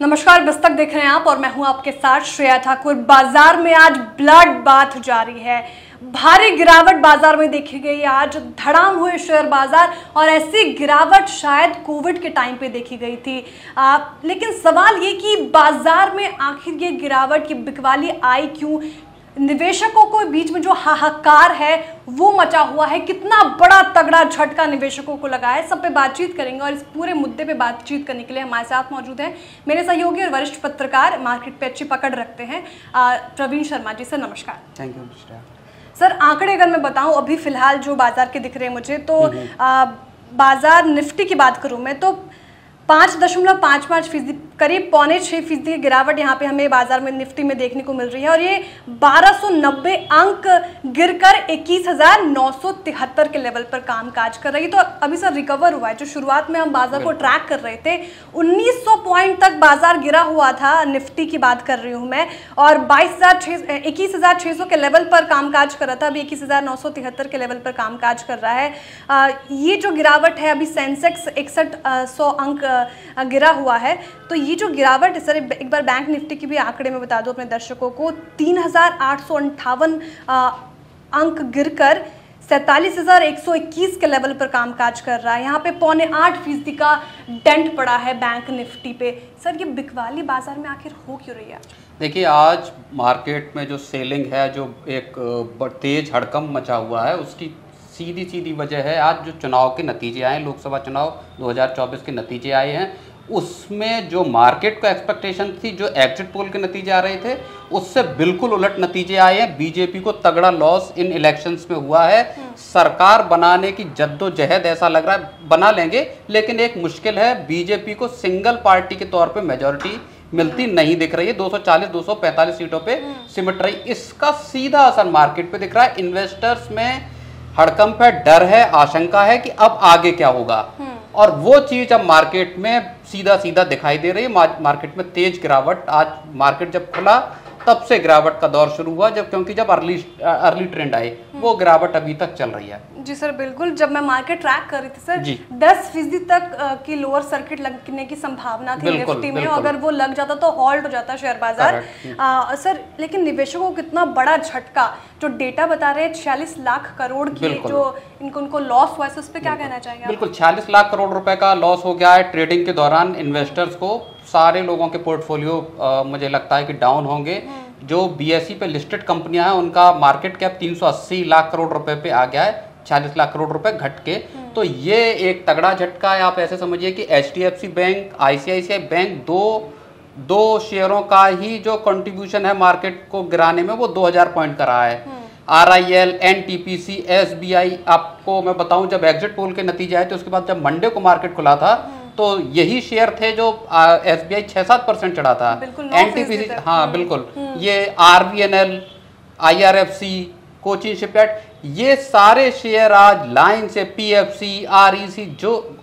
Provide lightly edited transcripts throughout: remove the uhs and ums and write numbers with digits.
नमस्कार, बस्तक देख रहे हैं आप और मैं हूं आपके साथ श्रेया ठाकुर। बाजार में आज ब्लड बाथ जारी है। भारी गिरावट बाजार में देखी गई। आज धड़ाम हुए शेयर बाजार और ऐसी गिरावट शायद कोविड के टाइम पे देखी गई थी। लेकिन सवाल ये कि बाजार में आखिर ये गिरावट की बिकवाली आई क्यों? निवेशकों को बीच में जो हाहाकार है वो मचा हुआ है, कितना बड़ा तगड़ा झटका निवेशकों को लगा है, सब पे बातचीत करेंगे। और इस पूरे मुद्दे पे बातचीत करने के लिए हमारे साथ मौजूद हैं मेरे सहयोगी और वरिष्ठ पत्रकार, मार्केट पे अच्छी पकड़ रखते हैं, प्रवीण शर्मा जी। सर नमस्कार। थैंक यू सर, आंकड़े अगर मैं बताऊं अभी फिलहाल जो बाजार के दिख रहे हैं मुझे, तो बाजार निफ्टी की बात करूं मैं तो 5.55% करीब 5.6% की गिरावट यहाँ पे हमें बाजार में निफ्टी में देखने को मिल रही है और ये 1290 अंक गिरकर 21,973 के लेवल पर कामकाज कर रही है। तो अभी सर रिकवर हुआ है। जो शुरुआत में हम बाजार को ट्रैक कर रहे थे 1900 पॉइंट तक बाजार गिरा हुआ था, निफ्टी की बात कर रही हूँ मैं, और 21,600 के लेवल पर कामकाज कर रहा था। अभी 21,973 के लेवल पर कामकाज कर रहा है। ये जो गिरावट है, अभी सेंसेक्स 6100 अंक गिरा हुआ है। तो ये जो गिरावट है सर, एक बार बैंक निफ्टी की भी आंकड़े में बता दो अपने दर्शकों को। 3,858 अंक गिरकर 47,121 के लेवल पर कामकाज कर रहा है। यहाँ पे 7.25% का डेंट पड़ा है बैंक निफ्टी पे। सर, ये बिकवाली बाजार में आखिर हो क्यों रही है? देखिए, आज मार्केट में जो सेलिंग है, जो एक तेज हड़कंप मचा हुआ है, उसकी सीधी वजह है आज जो चुनाव के नतीजे आए, लोकसभा चुनाव 2024 के नतीजे आए हैं। उसमें जो मार्केट को एक्सपेक्टेशन थी, जो एग्जिट पोल के नतीजे आ रहे थे, उससे बिल्कुल उलट नतीजे आए हैं। बीजेपी को तगड़ा लॉस इन इलेक्शंस में हुआ है। सरकार बनाने की जद्दोजहद, ऐसा लग रहा है बना लेंगे, लेकिन एक मुश्किल है, बीजेपी को सिंगल पार्टी के तौर पे मेजॉरिटी मिलती नहीं दिख रही है। 240-245 सीटों पे सिमट रही। इसका सीधा असर मार्केट पे दिख रहा है। इन्वेस्टर्स में हड़कंप है, डर है, आशंका है कि अब आगे क्या होगा, और वो चीज अब मार्केट में सीधा दिखाई दे रही है। मार्केट में तेज गिरावट, आज मार्केट जब खुला तब से गिरावट का दौर शुरू हुआ, क्योंकि जब अर्ली ट्रेंड आए, वो गिरावट अभी तक चल रही है। जी सर, बिल्कुल। जब मैं मार्केट ट्रैक कर रही थी सर, 10% तक की लोअर सर्किट लगने की संभावना थी निफ्टी में। अगर वो लग जाता तो हॉल्ट हो जाता शेयर बाजार। सर, लेकिन निवेशकों को कितना बड़ा झटका, जो डेटा बता रहे हैं 46 लाख करोड़ की जो इनको लॉस हुआ है, उस पर क्या कहना चाहेंगे? बिल्कुल, 46 लाख करोड़ रुपए का लॉस हो गया है ट्रेडिंग के दौरान। इन्वेस्टर्स को, सारे लोगों के पोर्टफोलियो मुझे लगता है कि डाउन होंगे। जो बीएसई पे लिस्टेड कंपनियां हैं, उनका मार्केट कैप 380 लाख करोड़ रुपए पे आ गया है, 40 लाख करोड़ रुपए घट के। तो ये एक तगड़ा झटका है। आप ऐसे समझिए कि एचडीएफसी बैंक, आईसीआईसीआई बैंक, दो शेयरों का ही जो कंट्रीब्यूशन है मार्केट को गिराने में, वो 2000 पॉइंट का रहा है। आरआईएल, एनटीपीसी, एसबीआई, आपको मैं बताऊं, जब एग्जिट पोल के नतीजे आए थे, उसके बाद जब मंडे को मार्केट खुला था, तो यही शेयर थे जो एसबीआई 6-7% चढ़ा था। एनटीपीसी, हाँ बिल्कुल, ये आरबीएनएल, आईआरएफसी, कोचिन शिपयार्ड, ये सारे शेयर आज लाइन से, पीएफसी, आरईसी, जो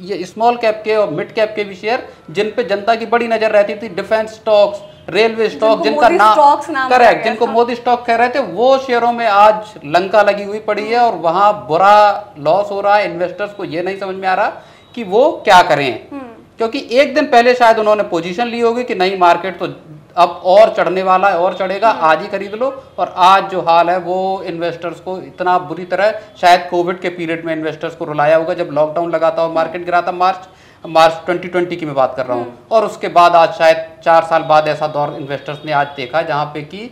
ये स्मॉल कैप के और मिड कैप के भी शेयर, जिन पे जनता की बड़ी नजर रहती थी, डिफेंस स्टॉक्स, रेलवे स्टॉक, जिनका नाम करेक्ट, जिनको मोदी स्टॉक कह रहे थे, वो शेयरों में आज लंका लगी हुई पड़ी है और वहां बुरा लॉस हो रहा है। इन्वेस्टर्स को ये नहीं समझ में आ रहा कि वो क्या करें, क्योंकि एक दिन पहले शायद उन्होंने पोजीशन ली होगी कि नहीं, मार्केट तो अब और चढ़ने वाला है, और चढ़ेगा, आज ही खरीद लो। और आज जो हाल है वो इन्वेस्टर्स को इतना बुरी तरह, शायद कोविड के पीरियड में इन्वेस्टर्स को रुलाया होगा, जब लॉकडाउन लगा था और मार्केट गिरा था, मार्च 2020 की मैं बात कर रहा हूँ। और उसके बाद आज शायद 4 साल बाद ऐसा दौर इन्वेस्टर्स ने आज देखा, जहाँ पे कि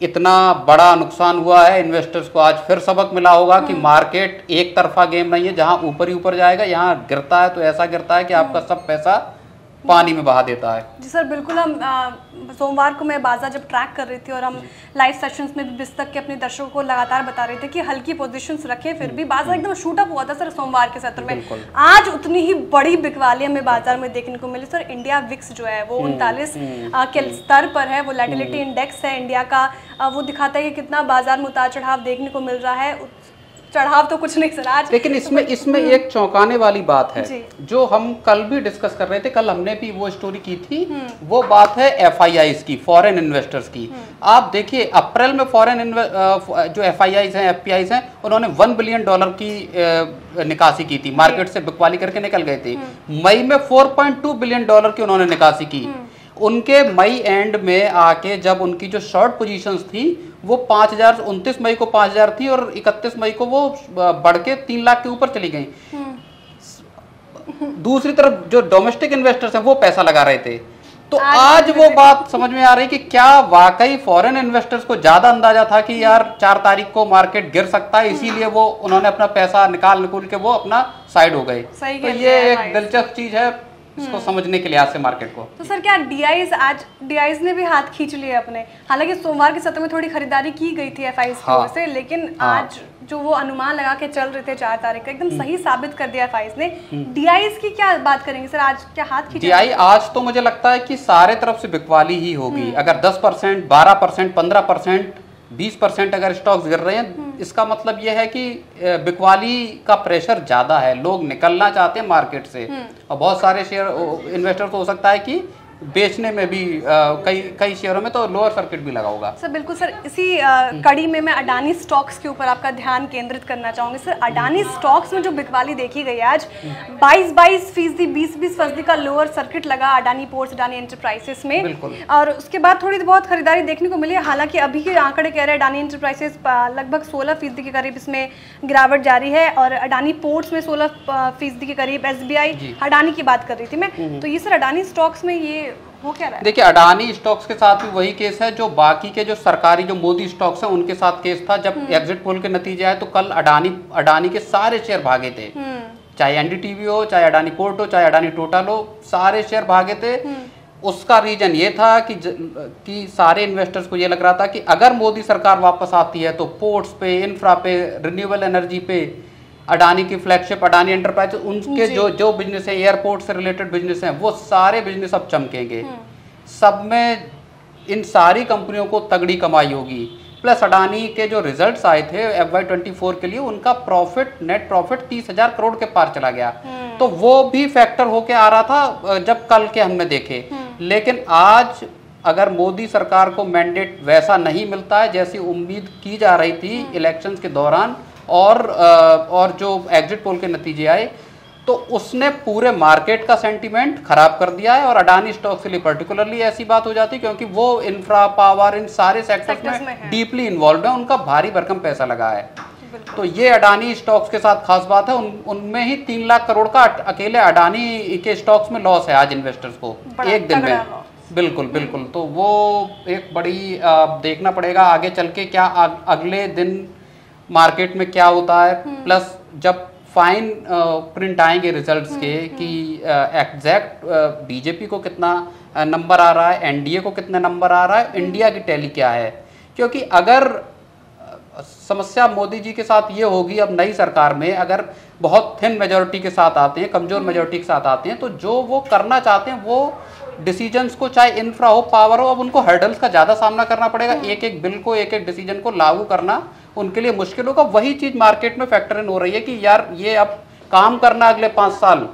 इतना बड़ा नुकसान हुआ है। इन्वेस्टर्स को आज फिर सबक मिला होगा कि मार्केट एक तरफा गेम नहीं है, जहां ऊपर ही ऊपर जाएगा, यहाँ गिरता है तो ऐसा गिरता है कि आपका सब पैसा पानी में बहा देता है। जी सर, बिल्कुल। हम सोमवार को मैं बाजार जब ट्रैक कर रही थी और हम लाइव सेशंस में भी बिस्तक के अपने दर्शकों को लगातार बता रहे थे कि हल्की पोजीशंस रखें, फिर भी बाजार एकदम शूट अप हुआ था सर सोमवार के सत्र में। आज उतनी ही बड़ी बिकवाली हमें बाजार में देखने को मिली सर। इंडिया विक्स जो है वो 39 के स्तर पर है। वोलेटिलिटी इंडेक्स है इंडिया का, वो दिखाता है कि कितना बाजार में उतार चढ़ाव देखने को मिल रहा है। चढ़ाव तो कुछ नहीं सर आज। लेकिन इसमें एक चौंकाने वाली बात है जो हम कल भी डिस्कस कर रहे थे, कल हमने भी वो स्टोरी की थी, वो बात है FIIs की, फॉरेन इन्वेस्टर्स की। आप देखिए अप्रैल में फॉरेन जो FIIs हैं, FPIs हैं, उन्होंने $1 बिलियन की निकासी की थी, मार्केट से बिकवाली करके निकल गए थे। मई में $4.2 बिलियन की उन्होंने निकासी की। उनके मई एंड में आके जब उनकी जो शॉर्ट पोजीशंस थी वो 29 मई को 5000 थी और 31 मई को वो बढ़ के 3 लाख के ऊपर चली गई। दूसरी तरफ जो डोमेस्टिक इन्वेस्टर्स हैं वो पैसा लगा रहे थे। तो आज वो बात समझ में आ रही कि क्या वाकई फॉरेन इन्वेस्टर्स को ज्यादा अंदाजा था कि यार 4 तारीख को मार्केट गिर सकता है, इसीलिए वो उन्होंने अपना पैसा निकाल के वो अपना साइड हो गए। तो ये एक दिलचस्प चीज है इसको समझने के लिहाज से मार्केट को। तो सर क्या DIs ने भी हाथ खींच लिए अपने? हालांकि सोमवार के सत्र में थोड़ी खरीदारी की गई थी FIs की ओर से, लेकिन आज जो वो अनुमान लगा के चल रहे थे 4 तारीख का, एकदम सही साबित कर दिया FIs ने। DIs की क्या बात करेंगे सर, आज क्या हाथ खींचे? DI आज तो मुझे लगता है कि सारे तरफ से बिकवाली ही होगी। अगर 10%, 12%, 15%, 20% अगर स्टॉक्स गिर रहे हैं, इसका मतलब यह है कि बिकवाली का प्रेशर ज्यादा है, लोग निकलना चाहते हैं मार्केट से। और बहुत सारे शेयर इन्वेस्टर को हो सकता है कि बेचने में भी कई शेयरों में तो लोअर सर्किट भी लगा होगा। सर बिल्कुल सर, इसी कड़ी में मैं अडानी स्टॉक्स के ऊपर आपका ध्यान केंद्रित करना चाहूंगी। सर अडानी स्टॉक्स में जो बिकवाली देखी गई आज 22% 20% का लोअर सर्किट लगा अडानी पोर्ट्स, अडानी एंटरप्राइजेस में, और उसके बाद थोड़ी बहुत खरीदारी देखने को मिली। हालांकि अभी के आंकड़े कह रहे हैं अडानी एंटरप्राइजेस लगभग 16% के करीब इसमें गिरावट जारी है, और अडानी पोर्ट्स में 16% के करीब। SBI अडानी की बात कर रही थी मैं, तो ये सर अडानी स्टॉक्स में ये हो क्या रहा है? देखिए अडानी स्टॉक्स के साथ भी वही केस है जो बाकी के जो सरकारी जो मोदी स्टॉक्स हैं उनके साथ केस था। जब एग्जिट पोल के नतीजे आए तो कल अडानी के सारे शेयर भागे थे, चाहे NDTV हो, चाहे अडानी पोर्ट हो, चाहे अडानी टोटल हो, सारे शेयर भागे थे। उसका रीजन ये था कि सारे इन्वेस्टर्स को ये लग रहा था कि अगर मोदी सरकार वापस आती है तो पोर्ट्स पे, इंफ्रा पे, रिन्यूएबल एनर्जी पे, अडानी की फ्लैगशिप अडानी एंटरप्राइज, उनके जो बिजनेस है, एयरपोर्ट से रिलेटेड बिजनेस हैं, वो सारे बिजनेस अब चमकेंगे। सब में इन सारी कंपनियों को तगड़ी कमाई होगी। प्लस अडानी के जो रिजल्ट्स आए थे FY24 के लिए, उनका नेट प्रॉफिट 30,000 करोड़ के पार चला गया। तो वो भी फैक्टर होके आ रहा था जब कल के हमने देखे। लेकिन आज अगर मोदी सरकार को मैंडेट वैसा नहीं मिलता है जैसी उम्मीद की जा रही थी इलेक्शंस के दौरान, और जो एग्जिट पोल के नतीजे आए, तो उसने पूरे मार्केट का सेंटीमेंट खराब कर दिया है। और अडानी स्टॉक्स के लिए पर्टिकुलरली ऐसी बात हो जाती है क्योंकि वो इंफ्रा, पावर, इन सारे सेक्टर्स में डीपली इन्वॉल्व है, उनका भारी भरकम पैसा लगा है। तो ये अडानी स्टॉक्स के साथ खास बात है। उनमें ही 3 लाख करोड़ का अकेले अडानी के स्टॉक्स में लॉस है आज इन्वेस्टर्स को एक दिन में। बिल्कुल। तो वो एक बड़ी देखना पड़ेगा आगे चल के क्या अगले दिन मार्केट में क्या होता है। प्लस जब फाइन प्रिंट आएंगे रिजल्ट्स के कि एग्जैक्ट बीजेपी को कितना नंबर आ रहा है, एनडीए को कितना नंबर आ रहा है, इंडिया की टैली क्या है। क्योंकि अगर समस्या मोदी जी के साथ ये होगी अब नई सरकार में, अगर बहुत थिन मेजोरिटी के साथ आते हैं, कमजोर मेजोरिटी के साथ आते हैं, तो जो वो करना चाहते हैं वो डिसीजंस को, चाहे इंफ्रा हो, पावर हो, अब उनको हर्डल्स का ज़्यादा सामना करना पड़ेगा। एक बिल को, एक डिसीजन को लागू करना उनके लिए मुश्किल होगा। वही चीज़ मार्केट में फैक्टर इन हो रही है कि यार ये अब काम करना अगले 5 साल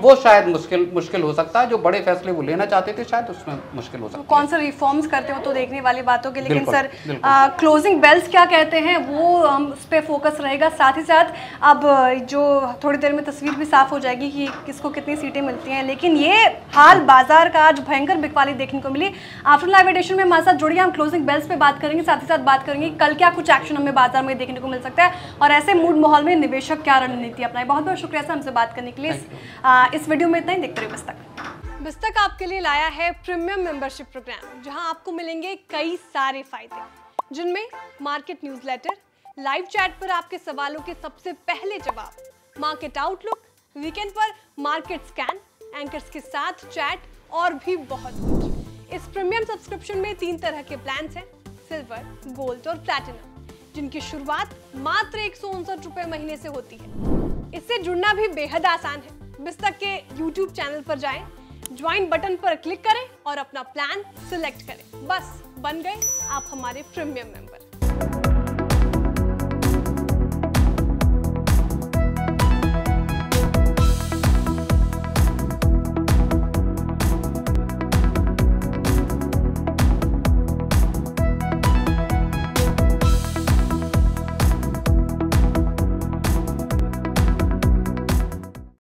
वो शायद मुश्किल हो सकता है। जो बड़े फैसले वो लेना चाहते थे शायद उसमें मुश्किल हो सकता है। कौन सा रिफॉर्म्स करते हो तो देखने वाली बातों के, लेकिन सर क्लोजिंग बेल्स क्या कहते हैं वो हम उस पर फोकस रहेगा। साथ ही साथ अब जो थोड़ी देर में तस्वीर भी साफ हो जाएगी कि किसको कितनी सीटें मिलती हैं। लेकिन ये हाल बाजार का आज भयंकर बिकवाली देखने को मिली। आफ्टर लाइव एडिशन में हमारे साथ जुड़िए, हम क्लोजिंग बेल्स पे बात करेंगे, साथ ही साथ बात करेंगे कल क्या कुछ एक्शन हमें बाजार में देखने को मिल सकता है और ऐसे मूड माहौल में निवेशक क्या रणनीति अपनाए। बहुत बहुत शुक्रिया सर हमसे बात करने के लिए। इस वीडियो में इतना ही, देखते रहिए बिस्तक। बिस्तक आपके लिए लाया है प्रीमियम मेंबरशिप प्रोग्राम, जहां आपको मिलेंगे कई सारे फायदे, जिनमें मार्केट न्यूज़लेटर, लाइव चैट पर आपके सवालों के सबसे पहले जवाब, मार्केट आउटलुक, वीकेंड पर मार्केट स्कैन, एंकर्स के साथ चैट और भी बहुत कुछ। इस प्रीमियम सब्सक्रिप्शन में 3 तरह के प्लान हैं, सिल्वर, गोल्ड और प्लैटिनम, जिनकी शुरुआत मात्र 159 रुपए महीने से होती है। इससे जुड़ना भी बेहद आसान है। बिस्तक के YouTube चैनल पर जाएं, ज्वाइन बटन पर क्लिक करें और अपना प्लान सिलेक्ट करें। बस बन गए आप हमारे प्रीमियम मेंबर।